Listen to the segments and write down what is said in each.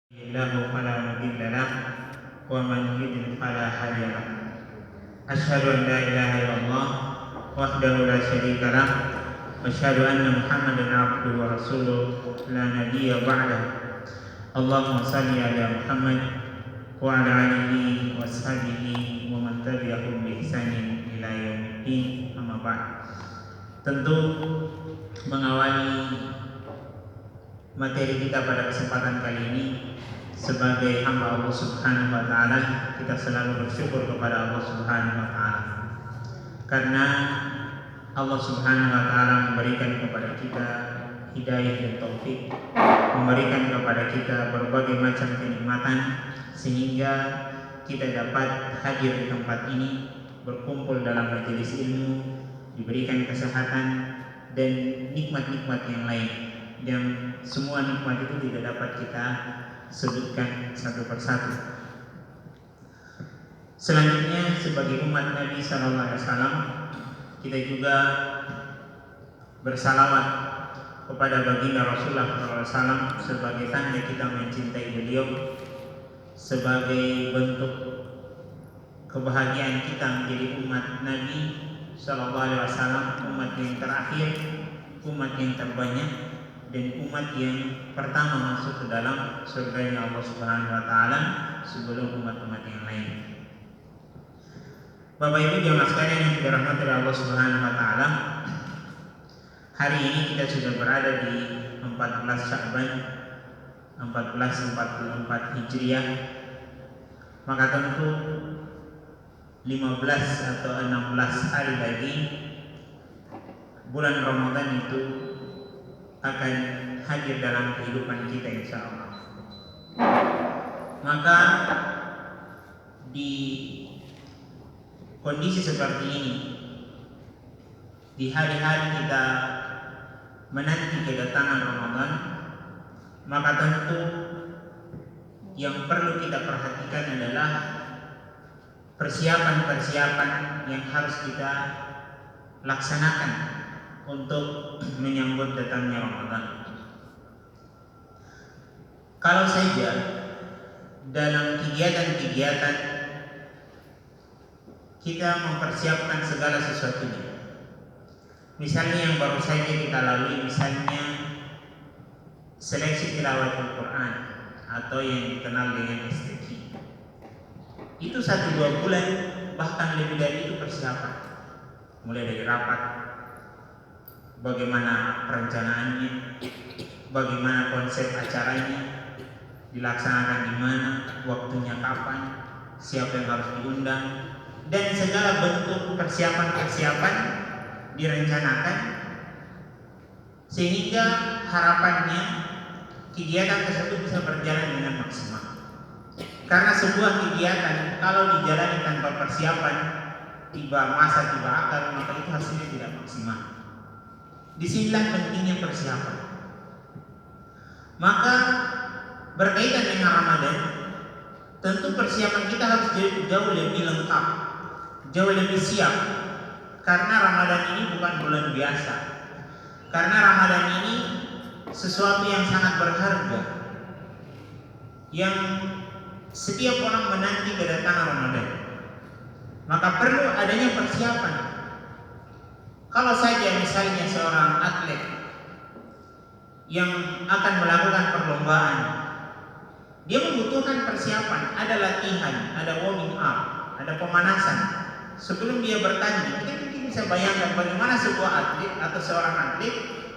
الله فلا مضل له ومن يضلل فلا هادي له أشهد أن لا إله إلا الله وحده لا شريك له وأشهد أن محمدا عبده ورسوله لا نبي بعده اللهم صل على محمد وعلى آله وصحبه ومن تبعهم بإحسان إلى يوم الدين أما بعد. Tentu mengawali materi kita pada kesempatan kali ini, sebagai hamba Allah Subhanahu wa taala, kita selalu bersyukur kepada Allah Subhanahu wa taala. Karena Allah Subhanahu wa taala memberikan kepada kita hidayah dan taufik, memberikan kepada kita berbagai macam kenikmatan sehingga kita dapat hadir di tempat ini, berkumpul dalam majelis ilmu, diberikan kesehatan dan nikmat-nikmat yang lain, yang semua nikmat itu tidak dapat kita sebutkan satu persatu. Selanjutnya, sebagai umat Nabi Sallallahu Alaihi Wasallam, kita juga bersalawat kepada baginda Rasulullah Sallallahu Alaihi Wasallam sebagai tanda kita mencintai beliau, sebagai bentuk kebahagiaan kita menjadi umat Nabi Sallallahu Alaihi Wasallam, umat yang terakhir, umat yang terbanyak, dan umat yang pertama masuk ke dalam surganya Allah Subhanahu wa taala sebelum umat-umat yang lain. Bapak Ibu jamaah sekalian yang dirahmati oleh Allah Subhanahu wa taala, hari ini kita sudah berada di 14 Sya'ban 1444 Hijriah. Maka tentu 15 atau 16 hari lagi bulan Ramadan itu akan hadir dalam kehidupan kita insya Allah. Maka di kondisi seperti ini, di hari-hari kita menanti kedatangan Ramadan, maka tentu yang perlu kita perhatikan adalah persiapan-persiapan yang harus kita laksanakan untuk menyambut datangnya Ramadan. Kalau saja dalam kegiatan-kegiatan kita mempersiapkan segala sesuatunya, misalnya yang baru saja kita lalui, misalnya seleksi tilawatul Quran atau yang dikenal dengan STQ, itu 1-2 bulan bahkan lebih dari itu persiapan, mulai dari rapat, bagaimana perencanaannya, bagaimana konsep acaranya, dilaksanakan di mana, waktunya kapan, siapa yang harus diundang, dan segala bentuk persiapan-persiapan direncanakan sehingga harapannya kegiatan tersebut bisa berjalan dengan maksimal. Karena sebuah kegiatan kalau dijalani tanpa persiapan, tiba masa tiba akal, maka itu hasilnya tidak maksimal. Disinilah pentingnya persiapan. Maka berkaitan dengan Ramadan, tentu persiapan kita harus jauh lebih lengkap, jauh lebih siap. Karena Ramadan ini bukan bulan biasa. Karena Ramadan ini sesuatu yang sangat berharga, yang setiap orang menanti kedatangan Ramadan. Maka perlu adanya persiapan. Kalau saja misalnya seorang atlet yang akan melakukan perlombaan, dia membutuhkan persiapan, ada latihan, ada warming up, ada pemanasan sebelum dia bertanding. Kita mungkin bisa bayangkan bagaimana sebuah atlet atau seorang atlet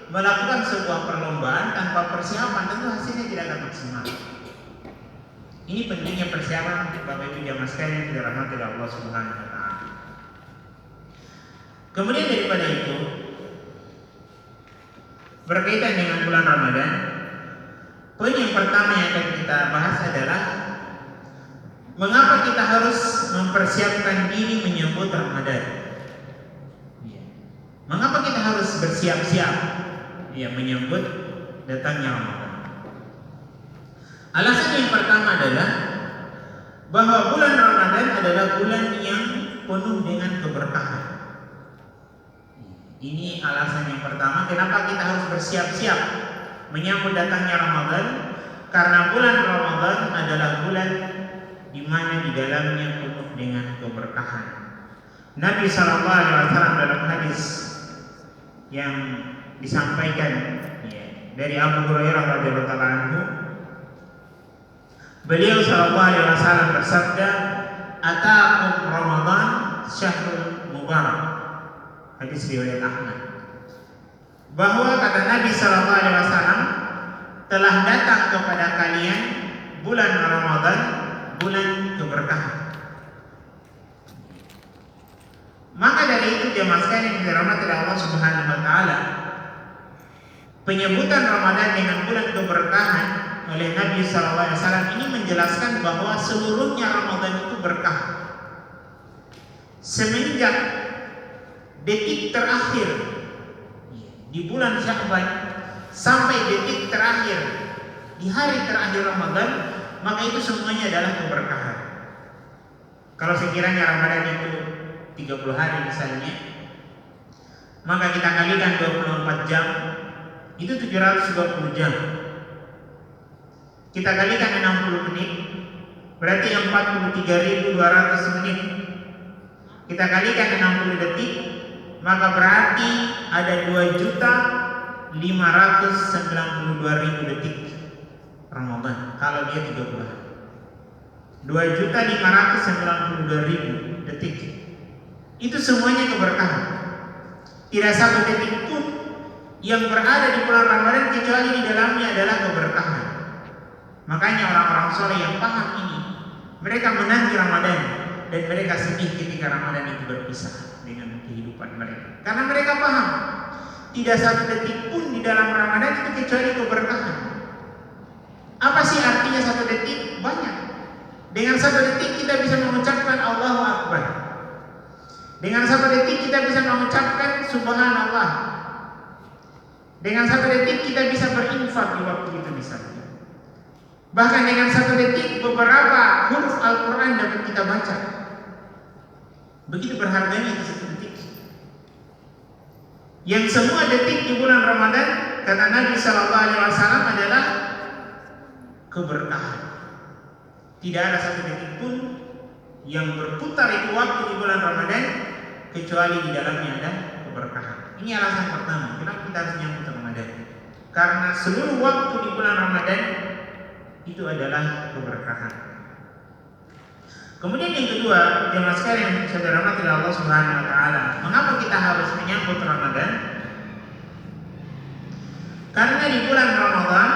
melakukan sebuah perlombaan tanpa persiapan, tentu hasilnya tidak akan maksimal. Ini pentingnya persiapan Bapak Ibu jamaah sekalian yang dirahmati oleh Allah Subhanahu wa taala. Kemudian daripada itu, berkaitan dengan bulan Ramadan, poin yang pertama yang akan kita bahas adalah mengapa kita harus mempersiapkan diri menyambut Ramadan. Mengapa kita harus bersiap-siap menyambut datangnya Ramadan? Alasan yang pertama adalah bahwa bulan Ramadan adalah bulan yang penuh dengan keberkahan. Ini alasan yang pertama kenapa kita harus bersiap-siap menyambut datangnya Ramadan, Karena bulan Ramadan adalah bulan di mana di dalamnya penuh dengan keberkahan. Nabi SAW dalam hadis yang disampaikan dari Abu Hurairah radhiyallahu anhu, beliau SAW bersabda, "Ataakum Ramadan syahrul mubarak." Hadis riwayat Ahmad. Bahwa kata Nabi SAW, telah datang kepada kalian bulan Ramadan, bulan keberkahan. Maka dari itu jemaah sekalian yang dirahmati Allah Subhanahu wa taala, penyebutan Ramadan dengan bulan keberkahan oleh Nabi SAW ini menjelaskan bahwa seluruhnya Ramadan itu berkah. Semenjak detik terakhir di bulan Sya'ban sampai detik terakhir di hari terakhir Ramadan, maka itu semuanya adalah keberkahan. Kalau sekiranya Ramadan itu 30 hari misalnya, maka kita kalikan 24 jam, itu 720 jam. Kita kalikan 60 menit, berarti 43.200 menit. Kita kalikan 60 detik, maka berarti ada 2.592.000 detik Ramadan kalau dia 30 hari. 2.592.000 detik. Itu semuanya keberkahan. Tidak satu detik pun yang berada di bulan Ramadan kecuali di dalamnya adalah keberkahan. Makanya orang-orang soleh yang paham ini, mereka menanti Ramadan dan mereka sedih ketika Ramadan itu berpisah dengan kehidupan mereka. Karena mereka paham tidak satu detik pun di dalam Ramadan itu kecuali keberkahan. Apa sih artinya satu detik? Banyak. Dengan satu detik kita bisa mengucapkan Allahu Akbar. Dengan satu detik kita bisa mengucapkan Subhanallah. Dengan satu detik kita bisa berinfak di waktu itu misalnya. Bahkan dengan satu detik beberapa huruf Al-Quran dapat kita baca. Begitu berharganya itu satu detik. Yang semua detik di bulan Ramadan, kata Nabi SAW, adalah keberkahan. Tidak ada satu detik pun yang berputar itu waktu di bulan Ramadan kecuali di dalamnya ada keberkahan. Ini alasan pertama kenapa kita harus menyambut Ramadan. Karena seluruh waktu di bulan Ramadan itu adalah keberkahan. Kemudian yang kedua, jemaah sekalian yang saudara rahmati Allah Subhanahu wa taala, mengapa kita harus menyambut Ramadan? Karena di bulan Ramadan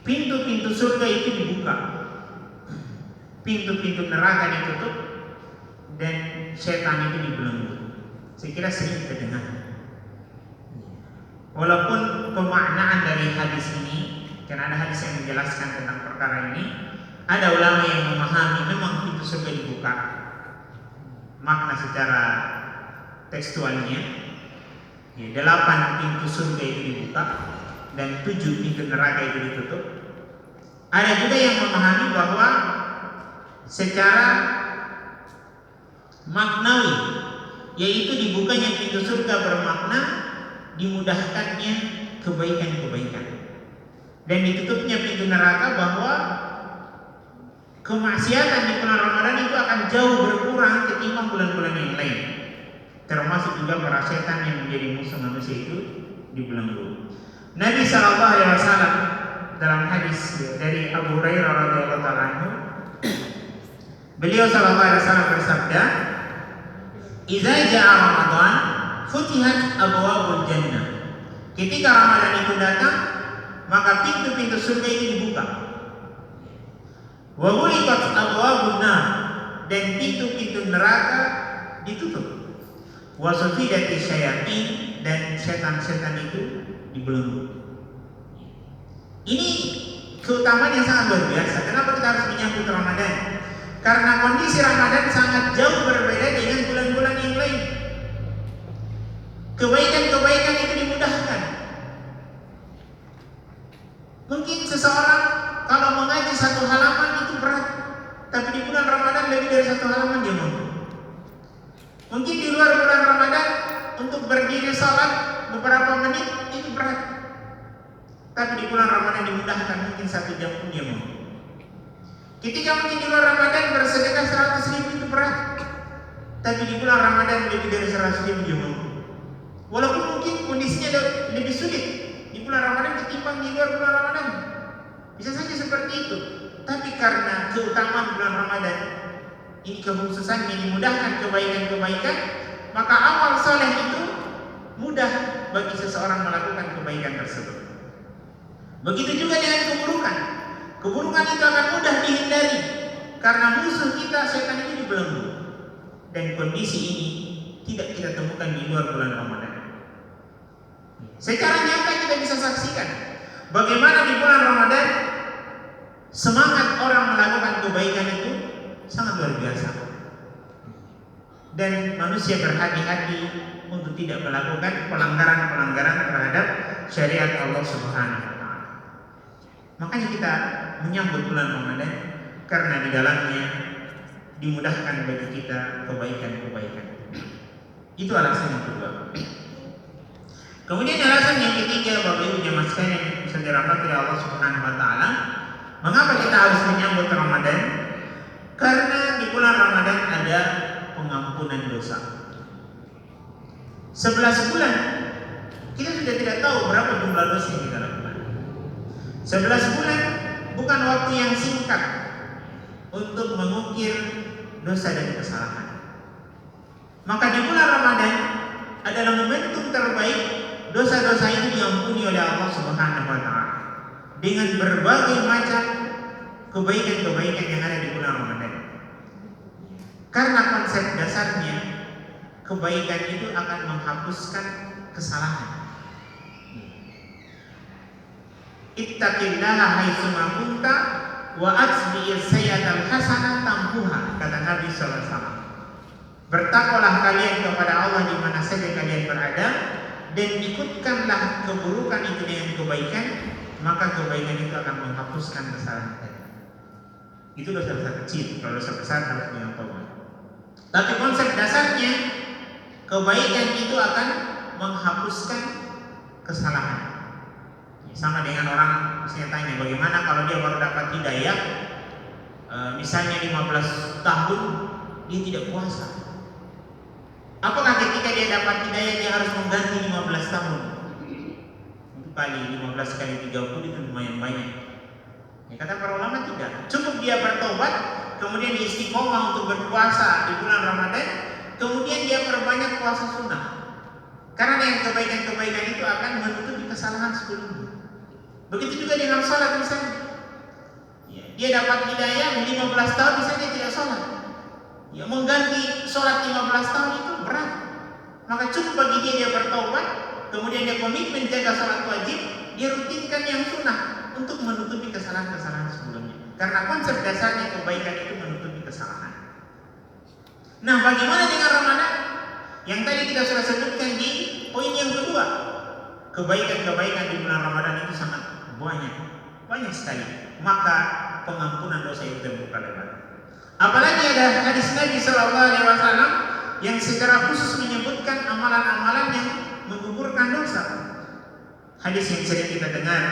pintu-pintu surga itu dibuka, pintu-pintu neraka ditutup, dan setan itu dibelenggu. Saya kira sering kita dengar. Walaupun pemaknaan dari hadis ini, karena ada hadis yang menjelaskan tentang perkara ini, ada ulama yang memahami memang pintu surga dibuka, makna secara tekstualnya, 8 pintu surga itu dibuka dan 7 pintu neraka itu ditutup. Ada juga yang memahami bahwa secara maknawi, yaitu dibukanya pintu surga bermakna dimudahkannya kebaikan-kebaikan, dan ditutupnya pintu neraka bahwa kemaksiatan di bulan Ramadan itu akan jauh berkurang ketimbang bulan-bulan yang lain, termasuk juga para setan yang menjadi musuh manusia itu dibelenggu. Nabi SAW dalam hadis dari Abu Hurairah radhiyallahu anhu, beliau SAW bersabda, "Idza ja'a Ramadan futihat abwabul jannah." Ketika Ramadan itu datang, maka pintu-pintu surga itu dibuka. Wa ghuliqat abwabun nar, dan pintu-pintu neraka ditutup. Wa sufidati syayatin, dan setan-setan itu dibelenggu. Ini keutamaan yang sangat luar biasa. Kenapa kita harus menyambut Ramadan? Karena kondisi Ramadan sangat jauh berbeda dengan bulan-bulan yang lain. Kebaikan-kebaikan itu dimudahkan. Mungkin seseorang kalau mengaji 1 halaman itu berat, tapi di bulan Ramadan lebih dari 1 halaman dia mampu. Mungkin di luar bulan Ramadan untuk berdiri salat beberapa menit itu berat. Tapi di bulan Ramadan dimudahkan, mungkin 1 jam pun dia mau. Ketika mungkin di luar Ramadan bersedekah 100.000 itu berat, tapi di bulan Ramadan lebih dari 100.000 dia mau. Walaupun mungkin kondisinya lebih sulit di bulan Ramadan ketimbang di luar bulan Ramadan, bisa saja seperti itu. Tapi karena keutamaan bulan Ramadan ini, kekhususannya dimudahkan kebaikan-kebaikan, maka amal soleh itu mudah bagi seseorang melakukan kebaikan tersebut. Begitu juga dengan keburukan. Keburukan itu akan mudah dihindari karena musuh kita setan itu dibelenggu. Dan kondisi ini tidak kita temukan di luar bulan Ramadan. Secara nyata kita bisa saksikan bagaimana di bulan Ramadan semangat orang melakukan kebaikan itu sangat luar biasa. Dan manusia berhati-hati untuk tidak melakukan pelanggaran-pelanggaran terhadap syariat Allah Subhanahu wa taala. Makanya kita menyambut bulan Ramadan karena di dalamnya dimudahkan bagi kita kebaikan-kebaikan. Itu alasan yang kedua. Kemudian alasan yang ketiga, Bapak Ibu jemaah sekalian yang bisa dirahmati oleh Allah Subhanahu wa taala, mengapa kita harus menyambut Ramadan? Karena di bulan Ramadan ada pengampunan dosa. 11 bulan kita sudah tidak tahu berapa jumlah dosa yang kita lakukan. 11 bulan bukan waktu yang singkat untuk mengukir dosa dan kesalahan. Maka di bulan Ramadan adalah momentum terbaik dosa-dosa itu diampuni oleh Allah Subhanahu wa taala dengan berbagai macam kebaikan-kebaikan yang ada di bulan Ramadan. Karena konsep dasarnya kebaikan itu akan menghapuskan kesalahan. Ittaqillaha haitsuma kunta wa atbi'is sayyi'atal hasanah tamhuha, kata Nabi sallallahu alaihi wasallam. Bertakwalah kalian kepada Allah di mana saja kalian berada, dan ikutkanlah keburukan itu dengan kebaikan, maka kebaikan itu akan menghapuskan kesalahan tadi. Itu dosa-dosa kecil, kalau dosa besar harus diampuni. Tapi konsep dasarnya kebaikan itu akan menghapuskan kesalahan. Sama dengan orang misalnya tanya, bagaimana kalau dia baru dapat hidayah, misalnya 15 tahun dia tidak puasa. Apakah ketika dia dapat hidayah dia harus mengganti 15 tahun? Itu kali 15 kali 30 itu lumayan banyak. Ya, kata para ulama tidak. Cukup dia bertobat, kemudian istiqomah untuk berpuasa di bulan Ramadan, kemudian dia perbanyak puasa sunnah. Karena dengan kebaikan-kebaikan itu akan menutupi kesalahan sebelumnya. Begitu juga dengan sholat misalnya. Ya, dia dapat hidayah 15 tahun misalnya tidak sholat. Ya, mengganti sholat 15 tahun itu berat. Maka cukup bagi dia bertobat, kemudian dia komitmen jaga sholat wajib, dia rutinkan yang sunnah untuk menutupi kesalahan-kesalahan sebelumnya. Karena konsep dasarnya kebaikan itu menutupi kesalahan. Nah, bagaimana dengan Ramadan? Yang tadi kita sudah sebutkan di poin yang kedua. Kebaikan-kebaikan di bulan Ramadan itu sangat banyak sekali. Maka pengampunan dosa itu terbuka lebar. Apalagi ada hadis Nabi Sallallahu Alaihi Wasallam yang secara khusus menyebutkan amalan-amalan yang menggugurkan dosa. Hadis yang sering kita dengar,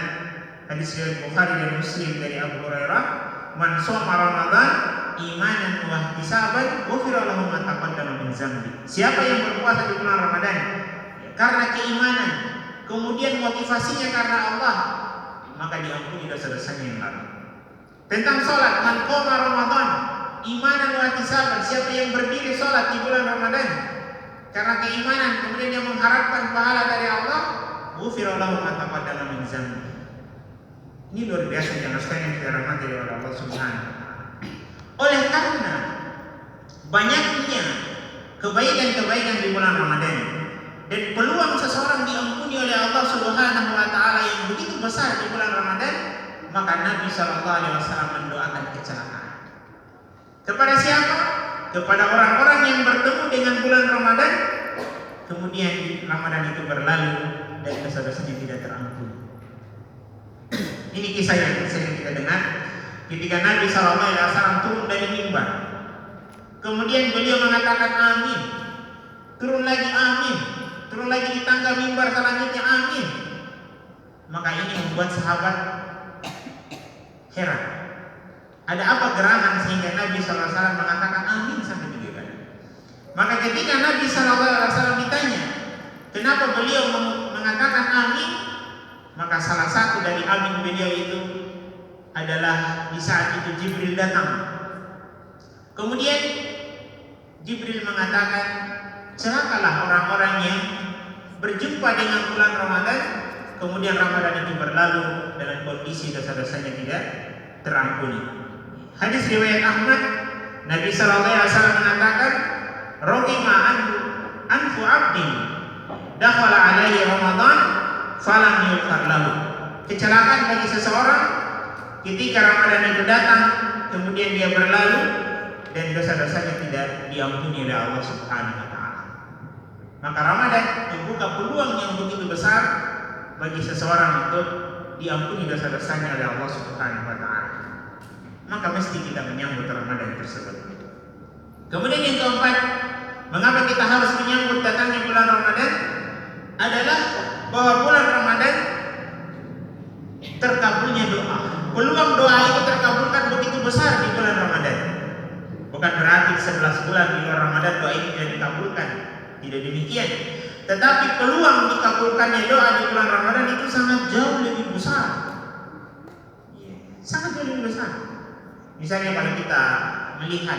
hadis dari Bukhari dan Muslim dari Abu Hurairah, "Man shoma Ramadan imanan wa ihtisaban, ghufira lahu ma taqaddama min dzambi." Siapa yang berpuasa di bulan Ramadan karena keimanan, kemudian motivasinya karena Allah, maka diampuni dosa-dosanya yang lalu. Tentang sholat, man qoma Ramadan imanan wa ihtisaban, siapa yang berdiri sholat di bulan Ramadan karena keimanan, kemudian yang mengharapkan pahala dari Allah, ghufira lahu ma taqaddama min dzambi. Ini luar biasa yang sekalian yang dirahmati oleh Allah Subhanahu wa taala. Oleh karena banyaknya kebaikan-kebaikan di bulan Ramadan dan peluang seseorang diampuni oleh Allah Subhanahu wa taala yang begitu besar di bulan Ramadan, maka Nabi sallallahu alaihi wasallam mendoakan kecelakaan. Kepada siapa? Kepada orang-orang yang bertemu dengan bulan Ramadan, kemudian Ramadan itu berlalu dan dosa-dosanya tidak terampuni. Ini kisah yang sering kita dengar ketika Nabi sallallahu alaihi wasallam turun dari mimbar. Kemudian beliau mengatakan amin. Turun lagi amin. Turun lagi di tangga mimbar selanjutnya amin. Maka ini membuat sahabat heran. Ada apa gerangan sehingga Nabi SAW mengatakan amin sampai 3 kali. Maka ketika Nabi SAW ditanya kenapa beliau mengatakan amin, maka salah satu dari amin beliau itu adalah di saat itu Jibril datang. Kemudian Jibril mengatakan, celakalah orang-orang yang berjumpa dengan bulan Ramadan, kemudian Ramadan itu berlalu dalam kondisi dosa-dosanya tidak terampuni. Hadis riwayat Ahmad, Nabi SAW mengatakan, "Rogima anfu abdin dakhala alaihi Ramadan falam yughfar lahu." Kecelakaan bagi seseorang ketika Ramadan itu datang, kemudian dia berlalu dan dosa-dosanya tidak diampuni oleh Allah Subhanahu wa taala. Maka Ramadan membuka peluang yang begitu besar bagi seseorang untuk diampuni dosa-dosanya oleh Allah Subhanahu wa taala. Maka mesti kita menyambut Ramadan tersebut. Kemudian yang keempat, mengapa kita harus menyambut datangnya bulan Ramadan adalah bahwa bulan Ramadan terkabulnya doa. Peluang doa itu terkabulkan begitu besar di bulan Ramadan. Bukan berarti 11 bulan di luar Ramadan doa ini tidak dikabulkan. Tidak demikian. Tetapi peluang dikabulkannya doa di bulan Ramadan itu sangat jauh lebih besar. Sangat jauh lebih besar. Misalnya kalau kita melihat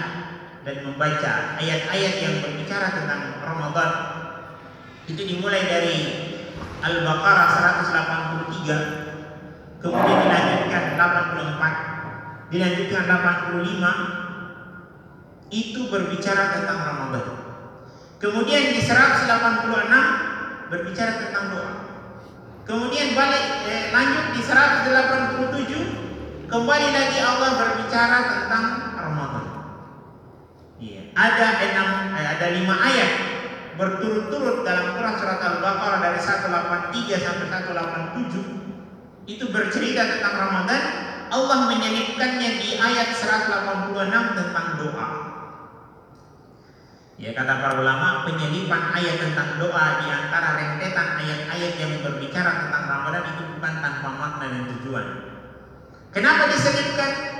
dan membaca ayat-ayat yang berbicara tentang Ramadan, itu dimulai dari Al-Baqarah 183, kemudian dilanjutkan 84, dilanjutkan 85, itu berbicara tentang Ramadan. Kemudian di 186 berbicara tentang doa. Kemudian lanjut di 187, kembali lagi Allah berbicara tentang Ramadan. Ada 5 ayat berturut-turut dalam Quran surat Al-Baqarah dari 183 sampai 187 itu bercerita tentang Ramadan. Allah menyelipkannya di ayat 186 tentang doa. Ya, kata para ulama, penyelipan ayat tentang doa di antara rentetan ayat-ayat yang berbicara tentang Ramadan itu bukan tanpa makna dan tujuan. Kenapa diselipkan?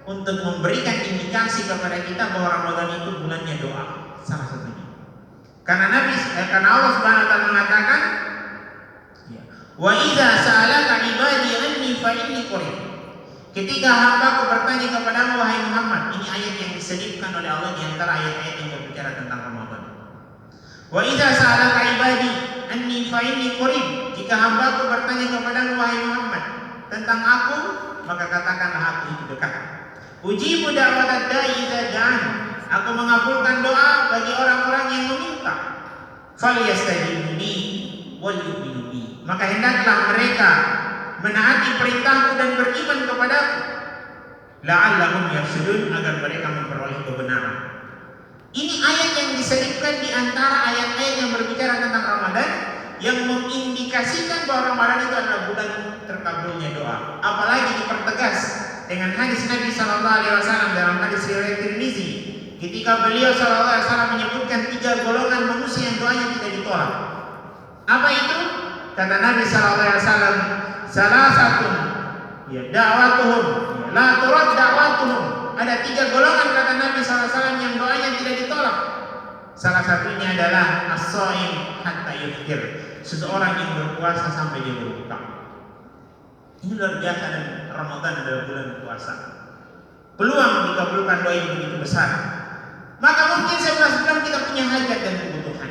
Untuk memberikan indikasi kepada kita bahwa Ramadan itu bulannya doa, salah satunya. Karena Allah Subhanahu wa taala mengatakan, "Wa idza sa'alaka 'ibadi anni fa inni qarib." Ketika hamba-Ku bertanya kepadamu wahai Muhammad, ini ayat yang diselipkan oleh Allah di antara ayat-ayat yang berbicara tentang Ramadan. Wa idza sa'alaka 'ibadi anni fa inni qarib. Jika hamba-Ku bertanya kepadamu wahai Muhammad tentang Aku, maka katakanlah Aku itu dekat. Ujibu da'watad da'i idza da'an. Aku mengabulkan doa bagi orang-orang yang meminta. Falyastajibu li wal yu'minu bi. Maka hendaklah mereka menaati perintahku dan beriman kepadaku. La'allahum yarshudun, agar mereka memperoleh kebenaran. Ini ayat yang diselipkan di antara ayat-ayat yang berbicara tentang Ramadan, yang mengindikasikan bahwa Ramadan itu adalah bulan terkabulnya doa. Apalagi dipertegas dengan hadis Nabi SAW dalam hadis riwayat Tirmizi, ketika beliau SAW menyebutkan 3 golongan manusia yang doanya tidak ditolak. Apa itu? Kata Nabi SAW, salah satu da'watuhum la turad da'watuhum. Ada 3 golongan kata Nabi SAW yang doanya tidak ditolak. Salah satunya adalah as-shaim hatta yuftir, seseorang yang berpuasa sampai dia berbuka. Ini luar biasa, dan Ramadan adalah bulan puasa. Peluang dikabulkan doa yang begitu besar. Maka mungkin 11 bulan kita punya hajat dan kebutuhan.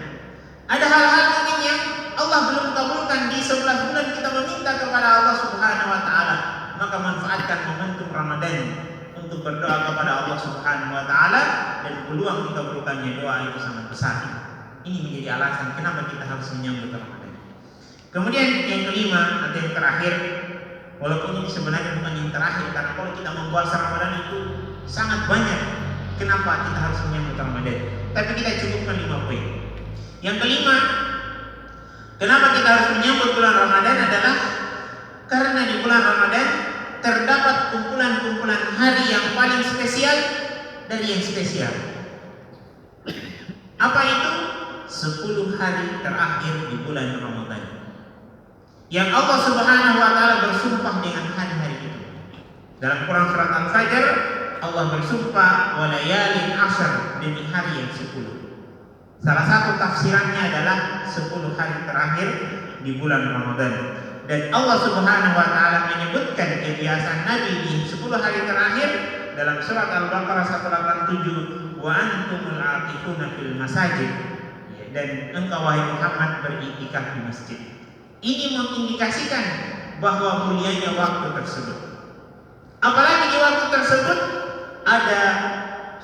Ada hal-hal mungkin yang Allah belum kabulkan di 11 bulan kita meminta kepada Allah Subhanahu wa taala. Maka manfaatkan momentum Ramadan untuk berdoa kepada Allah Subhanahu wa taala, dan peluang dikabulkannya doa itu sangat besar. Ini menjadi alasan kenapa kita harus menyambut Ramadan. Kemudian yang kelima atau yang terakhir, walaupun ini sebenarnya bukan yang terakhir, karena kalau kita mempuasa Ramadan itu sangat banyak kenapa kita harus menyambut Ramadan. Tapi kita cukupkan 5 poin. Yang kelima, kenapa kita harus menyambut bulan Ramadan adalah karena di bulan Ramadan terdapat kumpulan-kumpulan hari yang paling spesial dari yang spesial. Apa itu? 10 hari terakhir di bulan Ramadan. yang Allah Subhanahu wa taala bersumpah dengan hari-hari itu. Dalam Quran surat Al-Fajr, Allah bersumpah walayalin ashar, demi hari yang 10. Salah satu tafsirannya adalah 10 hari terakhir di bulan Ramadan. Dan Allah Subhanahu wa taala menyebutkan kebiasaan Nabi di 10 hari terakhir dalam surat Al-Baqarah 187, wa antumul aqifuna fil masajid, dan engkau wahai Muhammad beriktikaf di masjid. Ini mengindikasikan bahwa mulianya waktu tersebut. Apalagi di waktu tersebut ada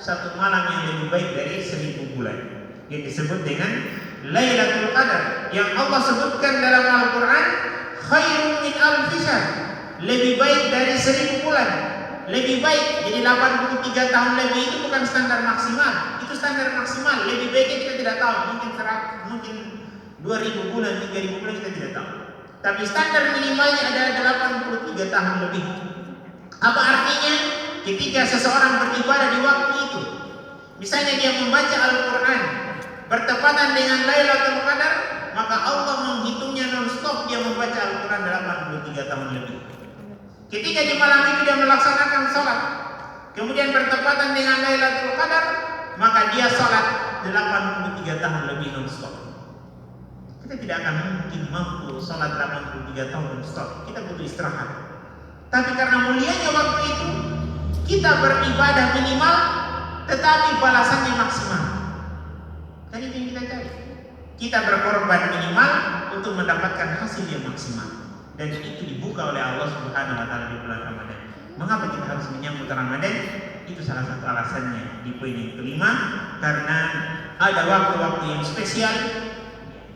satu malam yang lebih baik dari 1000 bulan, yang disebut dengan Lailatul Qadar, yang Allah sebutkan dalam Al-Quran khairun min alfi syahr, lebih baik dari 1000 bulan. Lebih baik, jadi 83 tahun lebih itu bukan standar maksimal, itu standar maksimal. Lebih baiknya kita tidak tahu, mungkin 2000 bulan, 3000 bulan kita tidak tahu. Tapi standar minimalnya adalah 83 tahun lebih. Apa artinya? Ketika seseorang beribadah di waktu itu, misalnya dia membaca Al-Quran bertepatan dengan Lailatul Qadar, maka Allah menghitungnya non-stop dia membaca Al-Quran 83 tahun lebih. Ketika di malam itu dia melaksanakan sholat, kemudian bertepatan dengan Lailatul Qadar, maka dia sholat 83 tahun lebih non-stop. Kita tidak akan mungkin mampu sholat 83 tahun non-stop. Kita butuh istirahat. Tapi karena mulianya waktu itu, kita beribadah minimal, tetapi balasannya maksimal. Kan itu yang kita cari. Kita berkorban minimal untuk mendapatkan hasil yang maksimal. Dan itu dibuka oleh Allah Subhanahu wa taala di bulan Ramadan. Mengapa kita harus menyambut Ramadan? Itu salah satu alasannya di poin yang kelima, karena ada waktu-waktu yang spesial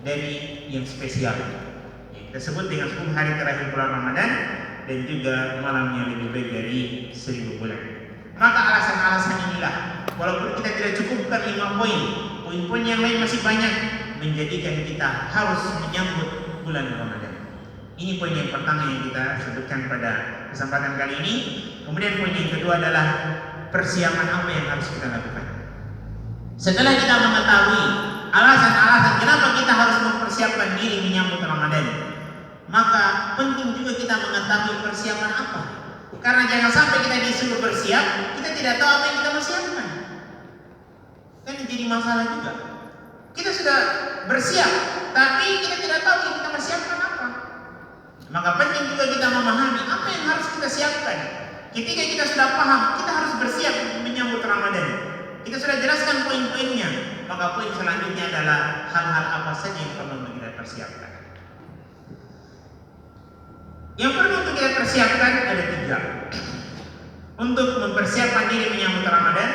dari yang spesial. Kita sebut dengan 10 hari terakhir bulan Ramadan dan juga malamnya lebih baik dari 1000 bulan. Maka alasan-alasan inilah, walaupun kita tidak cukupkan 5 poin, poin-poin yang lain masih banyak, menjadikan kita harus menyambut bulan Ramadan. Ini poin yang pertama yang kita sebutkan pada kesempatan kali ini. Kemudian poin yang kedua adalah persiapan apa yang harus kita lakukan. Setelah kita mengetahui alasan-alasan kenapa kita harus mempersiapkan diri menyambut Ramadan, maka penting juga kita mengetahui persiapan apa. Karena jangan sampai kita disuruh bersiap, kita tidak tahu apa yang kita mau siapkan. Kan jadi masalah juga. Kita sudah bersiap, tapi kita tidak tahu yang kita mau siapkan apa. Maka penting juga kita memahami apa yang harus kita siapkan. Ketika kita sudah paham, kita harus bersiap menyambut Ramadan. Kita sudah jelaskan poin-poinnya. Maka poin selanjutnya adalah hal-hal apa saja yang perlu kita persiapkan. Yang perlu untuk kita persiapkan ada 3. Untuk mempersiapkan diri menyambut Ramadan,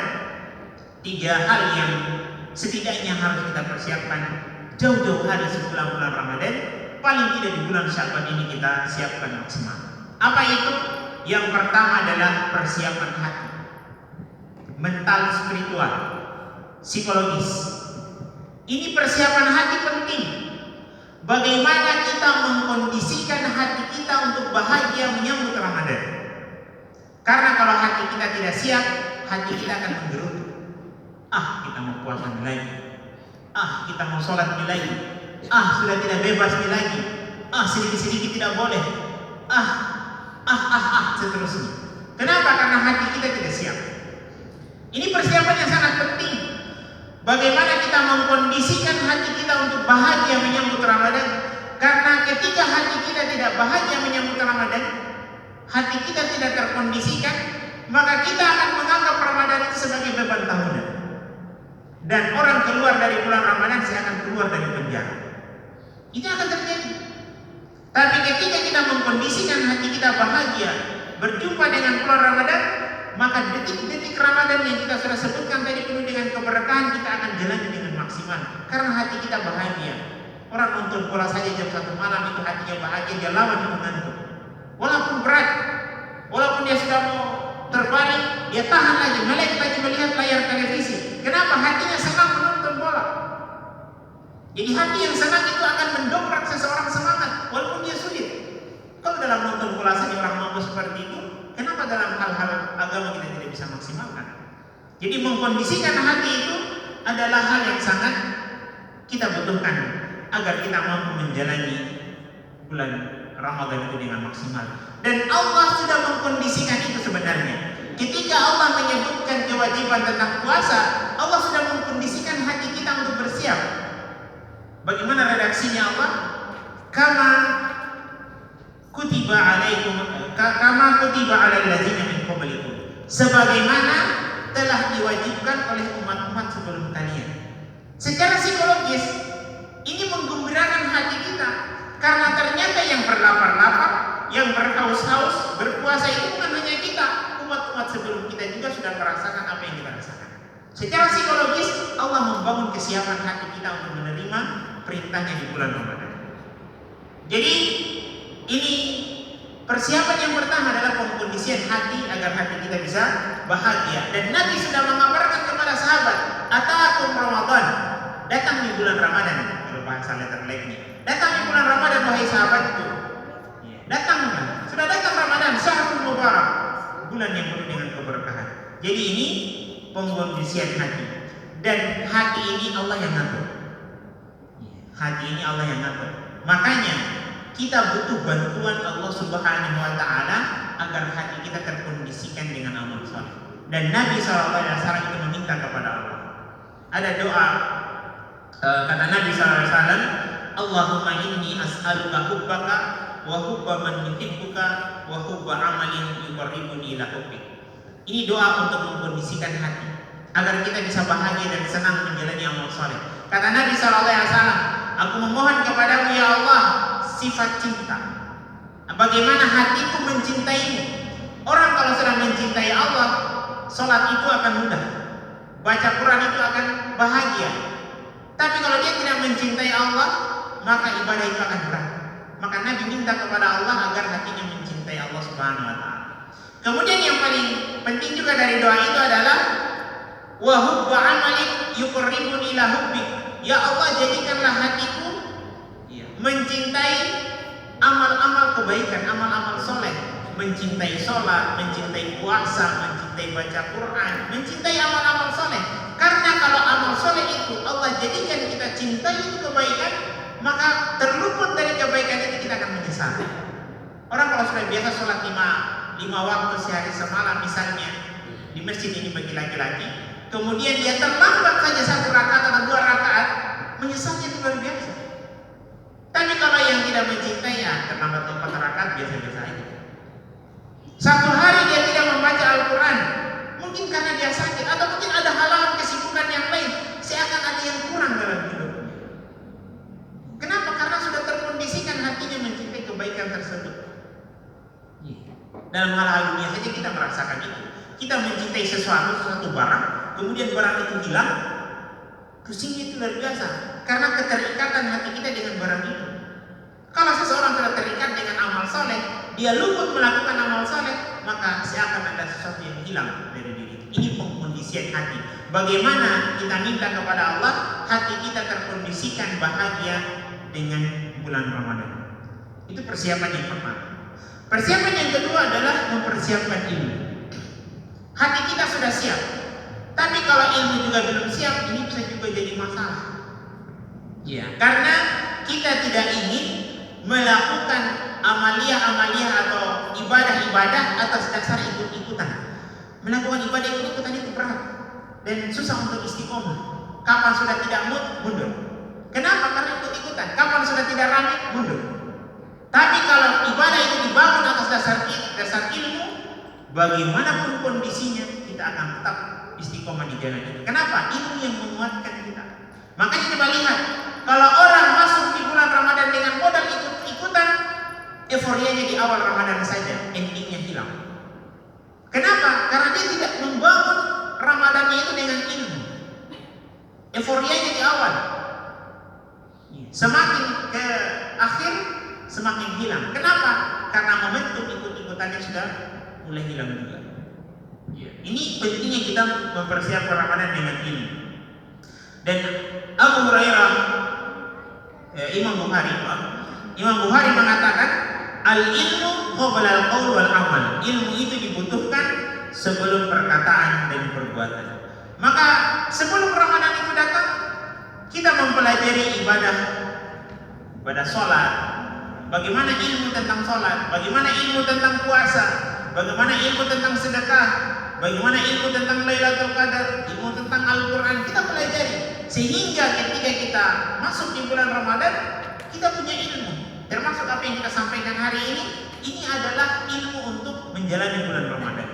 3 hal yang setidaknya harus kita persiapkan jauh-jauh hari sebelum bulan Ramadan. Paling tidak di bulan Sya'ban ini kita siapkan maksimal. Apa itu? Yang pertama adalah persiapan hati, mental, spiritual, psikologis. Ini persiapan hati penting. Bagaimana kita mengkondisikan hati kita untuk bahagia menyambut Ramadan. Karena kalau hati kita tidak siap, hati kita akan menggerutu. Kita mau puasa lagi. Kita mau sholat lagi. Sudah tidak bebas lagi. Sedikit-sedikit tidak boleh. Seterusnya. Kenapa? Karena hati kita tidak siap. Ini persiapan yang sangat penting. Bagaimana kita mengkondisikan hati kita untuk bahagia menyambut Ramadan? Karena ketika hati kita tidak bahagia menyambut Ramadan, hati kita tidak terkondisikan, maka kita akan menganggap Ramadan itu sebagai beban tahunan. Dan orang keluar dari bulan Ramadan akan keluar dari penjara. Itu akan terjadi. Tapi ketika kita mengkondisikan hati kita bahagia berjumpa dengan bulan Ramadan, maka detik-detik Ramadan yang kita sudah sebutkan tadi penuh dengan keberkahan kita akan jalani dengan maksimal. Karena hati kita bahagia. Orang nonton bola saja jam 1 malam itu hatinya bahagia, dia lawan itu mengantuk. Walaupun berat, walaupun dia sudah mau terbaring, dia tahan lagi, melek lagi melihat layar televisi. Kenapa? Hatinya senang menonton bola. Jadi hati yang senang itu akan mendongkrak seseorang semangat, walaupun dia sulit. Kalau dalam nonton bola saja orang mampu seperti itu, kenapa dalam hal-hal agama kita tidak bisa maksimalkan? Jadi mengkondisikan hati itu adalah hal yang sangat kita butuhkan agar kita mampu menjalani bulan Ramadan itu dengan maksimal. Dan Allah sudah mengkondisikan itu sebenarnya. Ketika Allah menyebutkan kewajiban tentang puasa, Allah sudah mengkondisikan hati kita untuk bersiap. Bagaimana redaksinya Allah? Kama kutiba alaikum kama kutiba alal ladzina min qablikum. Sebagaimana telah diwajibkan oleh umat-umat sebelum kalian. Secara psikologis ini menggembirakan hati kita karena ternyata yang berlapar-lapar, yang berhaus-haus, berpuasa itu bukan hanya kita, umat-umat sebelum kita juga sudah merasakan apa yang kita rasakan. Secara psikologis Allah membangun kesiapan hati kita untuk menerima perintahnya di bulan Ramadan. Jadi ini persiapan yang pertama adalah pengkondisian hati agar hati kita bisa bahagia. Dan Nabi sudah mengabarkan kepada sahabat, "Ataakum Ramadan." Datang di bulan Ramadan. Kalau bahasa letterleknya, datang di bulan Ramadan wahai sahabatku. Datanglah. Sudah datang Ramadan, syahrul mubarak, bulan yang penuh dengan keberkahan. Jadi ini pengkondisian hati. Dan hati ini Allah yang ngatur. Hati ini Allah yang ngatur. Makanya kita butuh bantuan Allah Subhanahu wa taala agar hati kita terkondisikan dengan amal saleh. Dan Nabi SAW itu meminta kepada Allah. Ada doa kata Nabi SAW, Allahumma inni as'aluka hubbaka wa hubba man yuhibbuka wa hubba amalin yuqarribuni ila hubbik. Ini doa untuk mengkondisikan hati agar kita bisa bahagia dan senang menjalani amal saleh. Kata Nabi SAW, aku memohon kepadamu ya Allah sifat cinta. Bagaimana hatiku mencintaimu. Orang kalau sudah mencintai Allah, sholat itu akan mudah, baca Quran itu akan bahagia. Tapi kalau dia tidak mencintai Allah, maka ibadah itu akan berat. Maka Nabi minta kepada Allah agar hatinya mencintai Allah Subhanahu wa taala. Kemudian yang paling penting juga dari doa itu adalah wa hubba amalin yuqarribuni ila hubbik. Ya Allah, jadikanlah hatiku mencintai amal-amal kebaikan, amal-amal soleh, mencintai sholat, mencintai puasa, mencintai baca Quran, mencintai amal-amal soleh. Karena kalau amal soleh itu Allah jadikan kita cintai itu kebaikan, maka terluput dari kebaikan itu kita akan menyesal. Orang kalau sudah biasa sholat lima waktu sehari semalam misalnya di masjid ini bagi laki-laki, kemudian dia terlambat saja 1 rakaat atau 2 rakaat, menyesalnya itu luar biasa. Tapi kalau yang tidak mencintai, ya terlambat 4 rakaat biasa-biasa aja. 1 hari dia tidak membaca Al-Quran, mungkin karena dia sakit atau mungkin ada halangan kesibukan yang lain, seakan ada yang kurang dalam hidupnya. Kenapa? Karena sudah terkondisikan hatinya mencintai kebaikan tersebut. Dalam hal dunia saja kita merasakan itu. Kita mencintai sesuatu barang, kemudian barang itu hilang, pusingnya itu luar biasa. Karena keterikatan hati kita dengan barang itu. Kalau seseorang sudah terikat dengan amal soleh, dia luput melakukan amal soleh, maka seakan ada sesuatu yang hilang dari diri. Ini pengkondisian hati. Bagaimana kita minta kepada Allah, hati kita terkondisikan bahagia dengan bulan Ramadan. Itu persiapan yang pertama. Persiapan yang kedua adalah mempersiapkan ilmu. Hati kita sudah siap, tapi kalau ilmu juga belum siap, ini bisa juga jadi masalah. Ya, karena kita tidak ingin melakukan amalia-amalia atau ibadah-ibadah atas dasar ikut-ikutan. Melakukan ibadah ikut-ikutan itu berat dan susah untuk istiqomah. Kapan sudah tidak mood, mundur. Kenapa? Karena ikut-ikutan. Kapan sudah tidak ramai, mundur. Tapi kalau ibadah itu dibangun atas dasar ilmu, bagaimanapun kondisinya, kita akan tetap istiqomah di jalan itu. Kenapa? Ilmu yang menguatkan kita. Makanya coba lihat, kalau orang masuk di bulan Ramadan dengan modal ikut-ikutan, euforianya di awal Ramadan saja, endingnya hilang. Kenapa? Karena dia tidak membangun Ramadannya itu dengan ilmu. Euforianya di awal. Semakin ke akhir, semakin hilang. Kenapa? Karena momentum ikut-ikutannya sudah mulai hilang juga. Ini pentingnya kita mempersiapkan Ramadan dengan ilmu. Dan Abu Hurairah, Imam Bukhari mengatakan, al-ilmu qabla al-qaul wal amal. Ilmu itu dibutuhkan sebelum perkataan dan perbuatan. Maka sebelum Ramadan itu datang, kita mempelajari ibadah sholat, bagaimana ilmu tentang sholat, bagaimana ilmu tentang puasa, bagaimana ilmu tentang sedekah, bagaimana ilmu tentang Lailatul Qadar, ilmu tentang Al-Quran, kita pelajari. Sehingga ketika kita masuk di bulan Ramadan, kita punya ilmu. Termasuk apa yang kita sampaikan hari ini adalah ilmu untuk menjalani bulan Ramadan.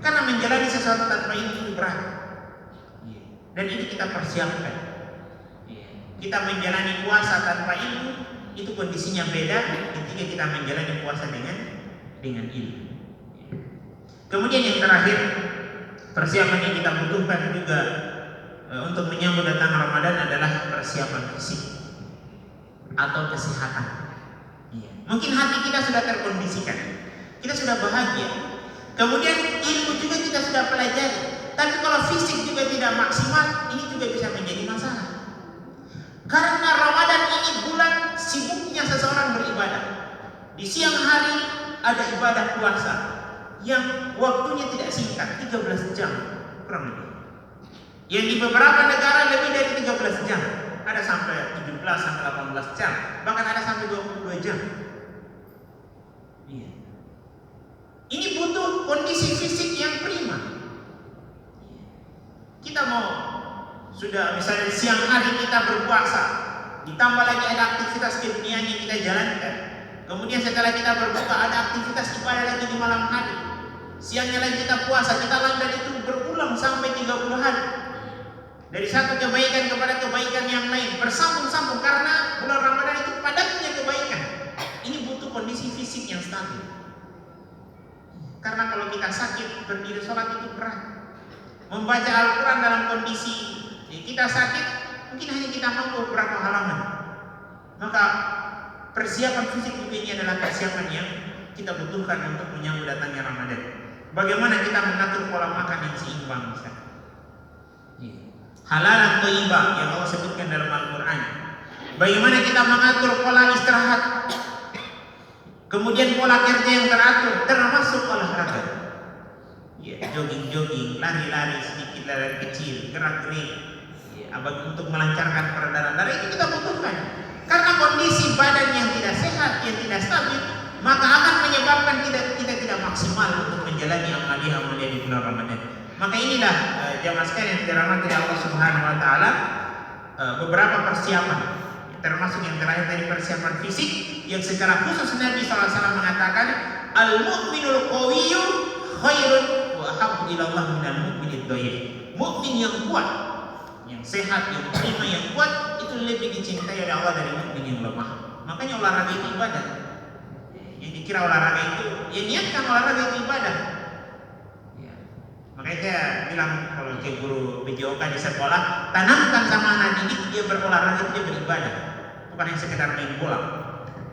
Karena menjalani sesuatu tanpa ilmu itu berat. Dan ini kita persiapkan. Kita menjalani puasa tanpa ilmu, itu kondisinya beda ketika kita menjalani puasa dengan ilmu. Kemudian yang terakhir, persiapan yang kita butuhkan juga untuk menyambut datang Ramadan adalah persiapan fisik atau kesehatan. Mungkin hati kita sudah terkondisikan, kita sudah bahagia. Kemudian ilmu juga kita sudah pelajari, tapi kalau fisik juga tidak maksimal, ini juga bisa menjadi masalah. Karena Ramadan ini bulan sibuknya seseorang beribadah. Di siang hari ada ibadah puasa yang waktunya tidak singkat, 13 jam kurang lebih. Yang di beberapa negara lebih dari 13 jam, ada sampai 17 sampai 18 jam, bahkan ada sampai 22 jam. Ini butuh kondisi fisik yang prima. Kita mau sudah misalnya siang hari kita berpuasa, ditambah lagi ada aktivitas keduniaan yang kita jalankan. Kemudian setelah kita berbuka ada aktivitas ibadah lagi di malam hari. Siangnya lagi kita puasa, kita lakukan itu berulang sampai 30 hari. Dari satu kebaikan kepada kebaikan yang lain, bersambung-sambung karena bulan Ramadan itu padatnya kebaikan. Ini butuh kondisi fisik yang stabil. Karena kalau kita sakit, berdiri sholat itu berat. Membaca Al-Quran dalam kondisi kita sakit, mungkin hanya kita mampu beberapa halaman. Maka persiapan fisik juga ini adalah persiapan yang kita butuhkan untuk menyambut datangnya Ramadan. Bagaimana kita mengatur pola makan yang seimbang, halal dan thayyibah yang Allah sebutkan dalam Al-Quran. Bagaimana kita mengatur pola istirahat, kemudian pola kerja yang teratur, termasuk olahraga. Jogging, lari-lari sedikit, lari kecil, gerak-gerik, untuk melancarkan peredaran darah, itu kita butuhkan. Karena kondisi badan yang tidak sehat, yang tidak stabil, maka akan menyebabkan kita tidak maksimal untuk menjalani amalia-amalia di bulan Ramadan. Maka inilah jamaah sekalian yang dirahmati Allah Subhanahu Wa Taala, beberapa persiapan, termasuk yang terakhir dari persiapan fisik, yang secara khusus Nabi SAW mengatakan, al-mu'minul qawiyyu khairun wa ahabbu ila Allah minal mu'minid dhaif. Mukmin yang kuat, yang sehat, yang prima, yang kuat itu lebih dicintai oleh Allah dari mukmin yang lemah. Makanya olahraga itu ibadah. Yang dikira olahraga itu, ya niatkan olahraga itu ibadah. Makanya saya bilang kalau ke guru PJOK di sekolah, tanamkan sama anak didik dia berolahraga, dia beribadah. Bukan yang sekedar main bola,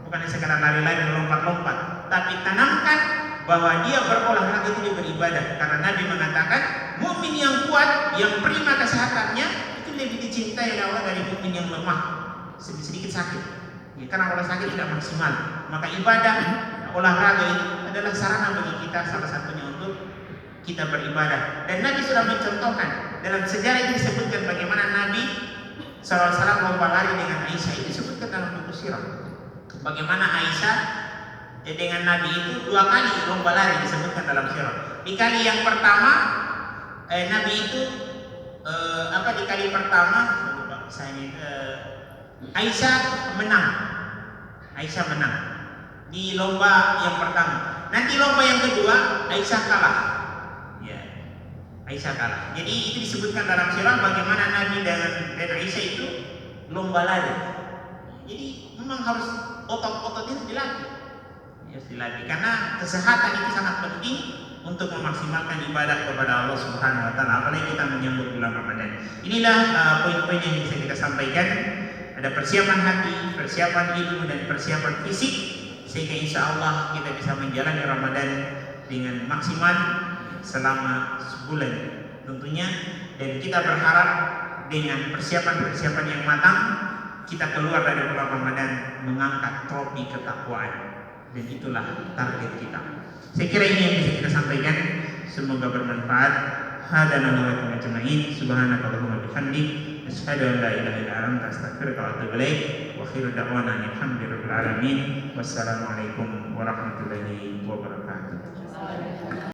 bukan yang sekedar lari-lari lompat-lompat, tapi tanamkan bahwa dia berolahraga itu dia beribadah. Karena Nabi mengatakan mukmin yang kuat, yang prima kesehatannya itu lebih dicintai oleh Allah dari mukmin yang lemah, sedikit sakit. Karena kalau sakit tidak maksimal, maka ibadah olahraga itu adalah sarana bagi kita, salah satunya untuk kita beribadah. Dan Nabi sudah mencontohkan dalam sejarah itu disebutkan bagaimana Nabi SAW lomba lari dengan Aisyah, itu disebutkan dalam buku sirah. Bagaimana Aisyah dengan Nabi itu 2 kali lomba lari disebutkan dalam sirah. Di kali yang pertama Nabi itu di kali pertama Aisyah menang. Aisyah menang di lomba yang pertama. Nanti lomba yang kedua Aisyah kalah. Aisyah kalah. Jadi itu disebutkan dalam sirah bagaimana Nabi dan Aisyah itu lomba lari. Jadi memang harus otot-ototnya harus dilatih. Dilatih karena kesehatan itu sangat penting untuk memaksimalkan ibadah kepada Allah Subhanahu Wa Taala. Apalagi kita menyambut bulan Ramadan. Inilah poin-poin yang bisa kita sampaikan. Ada persiapan hati, persiapan ilmu, dan persiapan fisik, sehingga insya Allah kita bisa menjalani Ramadan dengan maksimal selama sebulan tentunya. Dan kita berharap dengan persiapan-persiapan yang matang kita keluar dari bulan Ramadan mengangkat trofi ketakwaan, dan itulah target kita. Saya kira ini yang bisa kita sampaikan, semoga bermanfaat. Hadana wa ta'ala ajma'in. Subhanakallahumma bihamdik asyhadu an la ilaha illa anta astaghfiruka wa atubu ilaik. Wa akhiru da'wana alhamdulillahi rabbil alamin. Wassalamualaikum warahmatullahi wabarakatuh.